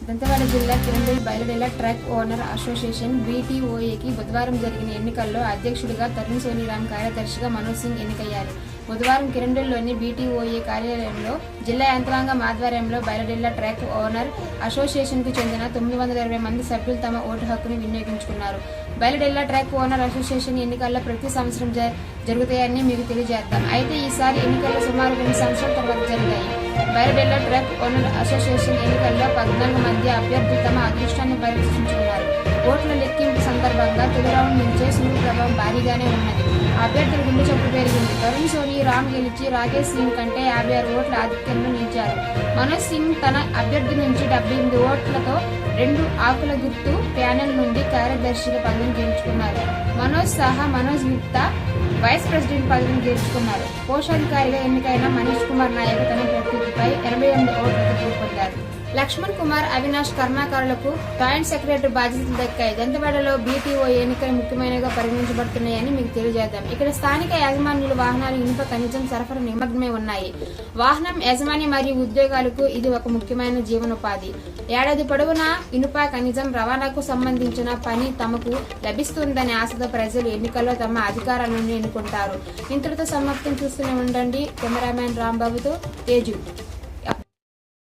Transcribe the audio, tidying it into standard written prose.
దంతెవాడ జిల్లా Kirandul బయలుడెల truck owner association BTOAకి బుధవారం జరిగిన ఎన్నికల్లో అధ్యక్షుడిగా తరుణ్ సోనీరామ్, కార్యదర్శిగా మనోజ్ సింగ్ ఎన్నికయ్యారు. బుధవారం కిరండూల్లోని BTOA కార్యాలయంలో జిల్లా యంత్రాంగం ఆధ్వర్యంలో బయలుడెల ట్రక్ ఓనర్ అసోసియేషన్కు చెందిన 920 మంది సభ్యులు తమ ఓటు హక్కును వినియోగించుకున్నారు. బయలుడెల ట్రక్ ఓనర్ అసోసియేషన్ ఎన్నికల్లో ప్రతి సంవత్సరం జరుగుతాయని మీకు తెలియజేద్దాం. అయితే ఈసారి ఎన్నికల్లో సుమారు 2 సంవత్సరాల తర్వాత జరిగాయి. బయలుడెల ట్రక్ ఓనర్ అసోసియేషన్ ఎన్నికల్లో 14 మంది అభ్యర్థులు తమ అదృష్టాన్ని పరీక్షించుకున్నారు. ఓట్ల లెక్కింపు సందర్భంగా తొలి రౌండ్ నుంచే సూర్య ప్రభావం భారీగానే ఉన్నది. అభ్యర్థుల గుండె చొప్పు పెరిగింది. తరుణ్ సోనీరామ్ గెలిచి రాకేష్ సింగ్ కంటే 56 ఓట్ల ఆధిక్యంలో నిలిచారు. మనోజ్ సింగ్ తన అభ్యర్థి నుంచి 78 ఓట్లతో 2 ఆకుల గుర్తు ప్యానెల్ నుండి కార్యదర్శిగా పదవిని గెలుచుకున్నారు. మనోజ్ గుప్తా వైస్ ప్రెసిడెంట్ పదవిని గెలుచుకున్నారు. కోశాధికారిగా ఎన్నికైన మనీష్ కుమార్ నాయక్ తన ప్రత్యర్థిపై 88 ఓట్లతో గెలుపొందారు. లక్ష్మణ్ కుమార్, అవినాష్ కర్ణాకర్లకు జాయింట్ సెక్రటరీ బాధ్యతలు దక్కాయి. దంతెవాడలో BTOA ఎన్నికలు ముఖ్యమైనగా పరిగణించబడుతున్నాయని మీకు తెలియజేద్దాం. ఇక్కడ స్థానిక యాజమాన్యుల వాహనాలు ఇనుప ఖనిజం సరఫరా నిమగ్నమై ఉన్నాయి. వాహనం యజమాని మరియు ఉద్యోగాలకు ఇది ఒక ముఖ్యమైన జీవనోపాధి. ఏడాది పొడవునా ఇనుప ఖనిజం రవాణాకు సంబంధించిన పని తమకు లభిస్తుందనే ఆశతో ప్రజలు ఎన్నికల్లో తమ అధికారాలను ఎన్నుకుంటారు. ఇంతటితో సమాప్తం. చూస్తూనే ఉండండి. కెమెరామ్యాన్ రాంబాబుతో తేజు.